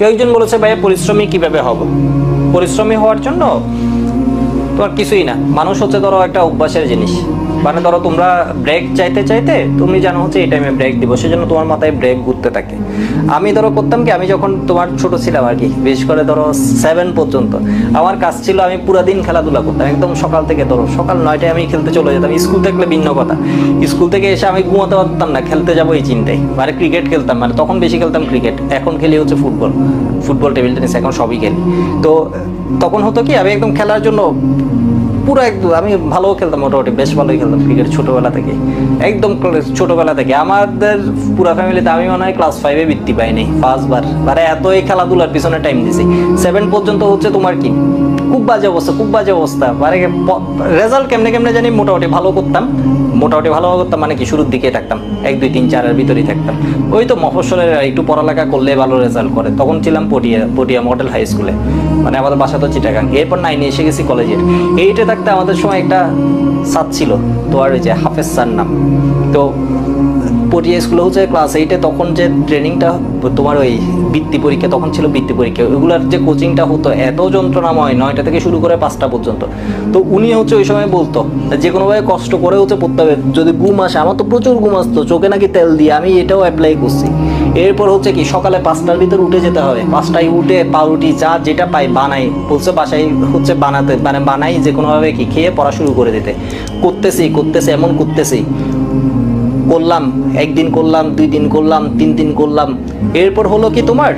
কেউ একজন বলেছে ভাইয়া পরিশ্রমী কিভাবে হব? পরিশ্রমী হওয়ার জন্য তোমার কিছুই না, মানুষ হচ্ছে ধরো একটা অভ্যাসের জিনিস। মানে ধরো তোমরা ব্রেক চাইতে চাইতে তুমি জানো হচ্ছে এই টাইমে ব্রেক দিব, সেজন্য তোমার মাথায় ব্রেক ঘুরতে থাকে। আমি ধরো করতাম কি, আমি যখন তোমার ছোট ছিলাম আর কি, বিশেষ করে ধরো 7 পর্যন্ত আমার কাজ ছিল আমি পুরো দিন খেলাধুলা করতাম, একদম সকাল থেকে ধরো সকাল 9টায় আমি খেলতে চলে যেতাম। স্কুল থাকলে ভিন্ন কথা, স্কুল থেকে এসে আমি ঘুমাতে পারতাম না, খেলতে যাবো এই চিন্তায়। মানে ক্রিকেট খেলতাম, মানে তখন বেশি খেলতাম ক্রিকেট, এখন খেলি হচ্ছে ফুটবল টেবিল টেনিস এখন সবই খেলি। তো তখন হতো কি, আমি একদম খেলার জন্য পুরো একদম আমি ভালো খেলতাম, মোটামুটি বেশ ভালোই খেলতাম ক্রিকেট ছোটবেলা থেকে, একদম ছোটবেলা থেকে। আমাদের পুরা ফ্যামিলিতে আমি মনে হয় ক্লাস 5-এ বৃত্তি পাইনি ফার্স্টবার, মানে এত এই খেলাধুলার পিছনে টাইম দিছি। 7 পর্যন্ত হচ্ছে তোমার কি খুব বাজে অবস্থা। মানে রেজাল্ট কেমনে জানি মোটামুটি ভালো করতাম, মানে কি শুরুর দিকে থাকতাম 1, 2, 3, 4 এর ভিতরেই থাকতাম। ওই তো মফস্বলের একটু পড়ালেখা করলে ভালো রেজাল্ট করে, তখন ছিলাম পটিয়া মডেল হাই স্কুলে, মানে আমাদের বাসা তো চিটাগাং। এরপর 9-এ এসে গেছি কলেজের। 8-এ থাকতে আমাদের সময় একটা স্যার ছিল তোমার ওই যে হাফেজ স্যার নাম। তো পটিয়া স্কুলে হচ্ছে ক্লাস 8-এ তখন যে ট্রেনিংটা তোমার ওই বৃত্তি পরীক্ষা, তখন ছিল বৃত্তি পরীক্ষা, ওইগুলার যে কোচিংটা হতো এত যন্ত্রণাময়, 9টা থেকে শুরু করে 5টা পর্যন্ত। তো উনি হচ্ছে ওই সময় বলতো যে কোনোভাবে কষ্ট করে হচ্ছে পড়তে হবে, যদি ঘুম আসে, আমার তো প্রচুর ঘুম আসতো, চোখে নাকি তেল দিয়ে, আমি এটাও অ্যাপ্লাই করছি। এরপর হচ্ছে কি সকালে 5টার ভিতর উঠে যেতে হবে, 5টায় উঠে পাউরুটি চা যেটা পাই বানাই, বলছে বাসায় হচ্ছে বানাতে, মানে বানাই যে কোনোভাবে কি খেয়ে পড়া শুরু করে দিতে। করতেছি এমন করতেছি, করলাম 1 দিন করলাম, 2 দিন করলাম, 3 দিন করলাম। এরপর হলো কি তোমার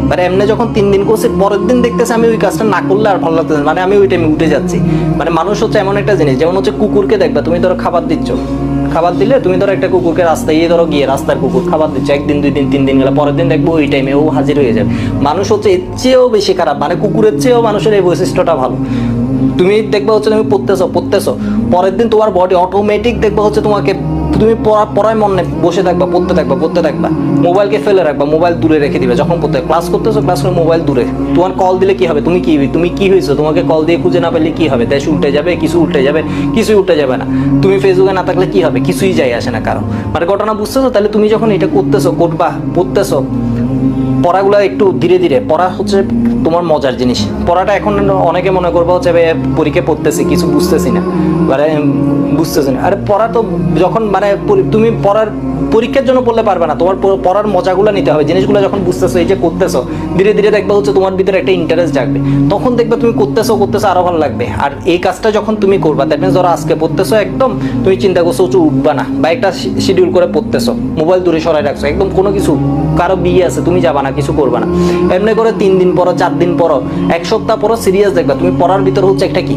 মানে এমনি যখন 3 দিন করছি, পরের দিন দেখতেছি আমি ওই কাজটা না করলে আর ভালো লাগতেছে, মানে আমি ওই টাইমে উঠে যাচ্ছি। মানে মানুষ হচ্ছে এমন একটা জিনিস, যেমন হচ্ছে কুকুরকে দেখবা, তুমি ধরো খাবার দিচ্ছ, খাবার দিলে তুমি ধরো একটা কুকুরকে রাস্তায় ধরো গিয়ে রাস্তার কুকুর খাবার দিচ্ছ, 1 দিন 2 দিন 3 দিন গেলে পরের দিন দেখবো ওই টাইমে ও হাজির হয়ে যাবে। মানুষ হচ্ছে এর চেয়েও বেশি খারাপ, মানে কুকুরের চেয়েও মানুষের এই বৈশিষ্ট্যটা ভালো। তুমি দেখবা হচ্ছে তুমি পড়তেছো, পরের দিন তোমার বডি অটোমেটিক দেখবা হচ্ছে তোমাকে, তুমি পড়ায় মনে বসে থাকবা, পড়তে থাকবা, মোবাইলকে ফেলে রাখবা, মোবাইল দূরে রেখে দিবে। যখন ক্লাস করতেছো, ক্লাস করে মোবাইল দূরে, তোমার কল দিলে কি হবে, তুমি কি হয়েছো, তোমাকে কল দিয়ে খুঁজে না পেলে কি হবে, দেশ উল্টে যাবে, কিছুই উল্টে যাবে না। তুমি ফেসবুকে না থাকলে কি হবে, কিছুই যায় আসে না কারো। মানে ঘটনা বুঝতেছো? তাহলে তুমি যখন এটা পড়তেছো, পড়াগুলো একটু ধীরে ধীরে পড়া হচ্ছে তোমার মজার জিনিস। পড়াটা এখন অনেকে মনে করবো হচ্ছে পরীক্ষা পড়তেছি কিছু বুঝতেছি না, আরে পড়া তো যখন মানে তুমি পরীক্ষার জন্য পড়লে পারবে না, তোমার পড়ার মজাগুলো নিতে হবে, জিনিসগুলো যখন বুঝতেছো, এই যে করতেছো ধীরে ধীরে দেখবে হচ্ছে তোমার ভিতরে একটা ইন্টারেস্ট জাগবে, তখন দেখবে তুমি করতেছো আরো ভালো লাগবে। আর এই কাজটা যখন তুমি করবা, দ্যাট মিনস ধরো আজকে পড়তেছো, একদম তুমি চিন্তা করছো উঠবা না, বা একটা শিডিউল করে পড়তেছো, মোবাইল দূরে সরাই রাখছো, একদম কোনো কিছু কারো বিয়ে আছে তুমি যাবা না, কিছু করবা না, এমনি করে 3 দিন পরো, 4 দিন পরো, 1 সপ্তাহ পরো সিরিয়াস দেখবা তুমি পড়ার ভিতর হচ্ছে একটা কি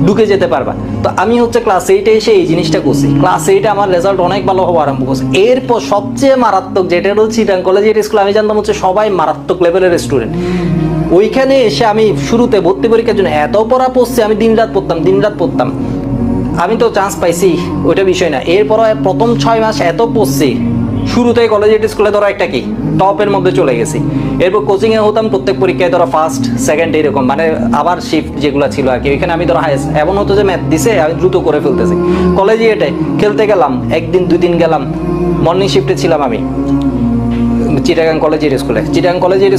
ঢুকে যেতে পারবা। তো আমি হচ্ছে ক্লাস 8-এ এসে এই জিনিসটা করছি, ক্লাস 8-এ আমার রেজাল্ট অনেক ভালো হওয়া আরম্ভ করছে। এরপর সবচেয়ে মারাত্মক যেটা হচ্ছে চিটাং কলেজের স্কুল, আমি জানতাম হচ্ছে সবাই মারাত্মক লেভেলের স্টুডেন্ট। ওইখানে এসে আমি শুরুতে ভর্তি পরীক্ষার জন্য এত পড়া পড়ছি, আমি দিন রাত পড়তাম। আমি তো চান্স পাইছি, ওইটা বিষয় না। এরপর প্রথম 6 মাস এত পড়ছি, শুরুতেই কলেজের স্কুলে ধরো একটা কি টপের মধ্যে চলে গেছি। এরপর কোচিংয়ে হতাম, প্রত্যেক পরীক্ষায় ধরো ফার্স্ট সেকেন্ড এরকম, মানে আবার শিফট যেগুলো ছিল আর কি, ওইখানে আমি ধরো হাইয়েস্ট। এমন হতো যে ম্যাথ দিছে আমি দ্রুত করে ফেলতেছি। কলেজে এটাই খেলতে গেলাম, 1 দিন 2 দিন গেলাম, মর্নিং শিফটে ছিলাম আমি চিটাগাং কলেজের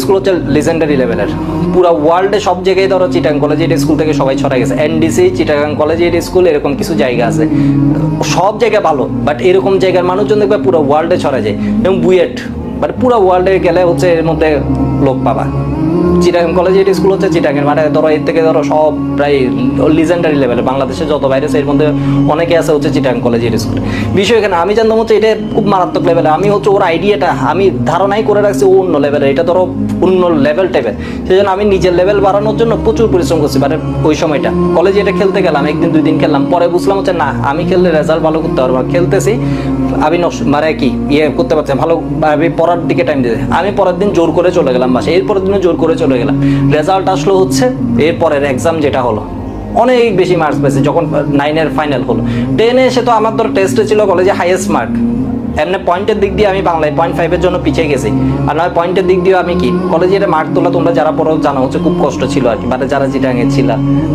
স্কুল হচ্ছে লিজেন্ডারি লেভেলের, পুরো ওয়ার্ল্ডে সব জায়গায় ধরো চিটাগাং কলেজের স্কুল থেকে সবাই ছড়াই গেছে। এনডিসি চিটাগাং কলেজের স্কুল এরকম কিছু জায়গা আছে, সব জায়গায় ভালো, বাট এরকম জায়গার মানুষজন দেখবে পুরো ওয়ার্ল্ডে ছড়া যায়। এবং বুয়েট মানে পুরো ওয়ার্ল্ডে গেলে হচ্ছে এর মধ্যে লোক পাবা। চিটাগাং কলেজের স্কুল হচ্ছে চিটাগাং, মানে ধরো এর থেকে ধরো সব প্রায় লিজেন্ডারি লেভেলে, বাংলাদেশে যত ভাইরাস এর মধ্যে অনেকে আছে হচ্ছে চিটাগাং কলেজের স্কুল। বিষয় এখানে আমি জানতাম হচ্ছে এটা খুব মারাত্মক লেভেলে, আমি হচ্ছে ওর আইডিয়াটা আমি ধারণাই করে রাখছি ও অন্য লেভেলে, এটা ধরো অন্য লেভেল টাইপের। সেই জন্য আমি নিজের লেভেল বাড়ানোর জন্য প্রচুর পরিশ্রম করছি। মানে ওই সময়টা কলেজে এটা খেলতে গেলাম, 1 দিন 2 দিন খেললাম, পরে বুঝলাম হচ্ছে না আমি খেললে রেজাল্ট ভালো করতে পারবো না, খেলতেছি আমি মানে কি করতে পারছি ভালো, আমি পড়ার দিকে টাইম দিতে, আমি পরের দিন জোর করে চলে গেলাম বাসায়, এরপরের দিনও জোর করে চলে গেলাম। রেজাল্ট আসলো হচ্ছে এরপরের এক্সাম যেটা হলো, অনেক বেশি মার্কস পেয়েছি যখন 9-এর ফাইনাল হলো। 10-এ এসে তো আমার ধরো টেস্টে ছিল কলেজে হাইয়েস্ট মার্ক, এমনি পয়েন্টের দিক দিয়ে আমি বাংলায় 0.5-এর জন্য পিছিয়ে গেছি, আর নয় পয়েন্টের দিক দিয়ে আমি কি কলেজে মার্ক তোলা তোমরা যারা পড়ো জানো হচ্ছে খুব কষ্ট ছিল আর কি, মানে যারা চিটাগাংয়ে ছিল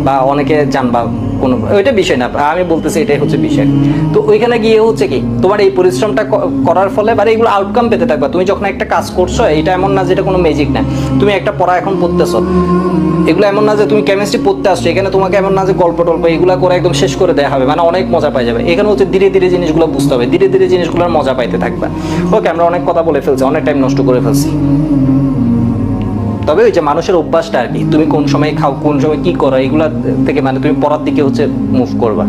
বা অনেকে জানবা কোনো ওইটা বিষয় না, আমি বলতেছি এটাই হচ্ছে বিষয়। তো ওইখানে গিয়ে হচ্ছে কি তোমার এই পরিশ্রমটা করার ফলে মানে এগুলো আউটকাম পেতে থাকবা। তুমি যখন একটা কাজ করছো এটা এমন না যে এটা কোনো ম্যাজিক না, তুমি একটা পড়া এখন পড়তেছো, এগুলো এমন না যে তুমি কেমিস্ট্রি পড়তে আসছো এখানে তোমাকে এমন না যে গল্প টল্প এগুলো করে একদম শেষ করে দেওয়া হবে, মানে অনেক মজা পাই যাবে। এখানে হচ্ছে ধীরে ধীরে জিনিসগুলো বুঝতে হবে, ধীরে ধীরে জিনিসগুলোর মজা পাইতে থাকবা। ওকে, আমরা অনেক কথা বলে ফেলছি, অনেক টাইম নষ্ট করে ফেলছি। তবে ওই যে মানুষের অভ্যাসটা আর কি, তুমি কোন সময় খাও কোন সময় কি করো এগুলা থেকে মানে তুমি পড়ার দিকে হচ্ছে মুভ করবা।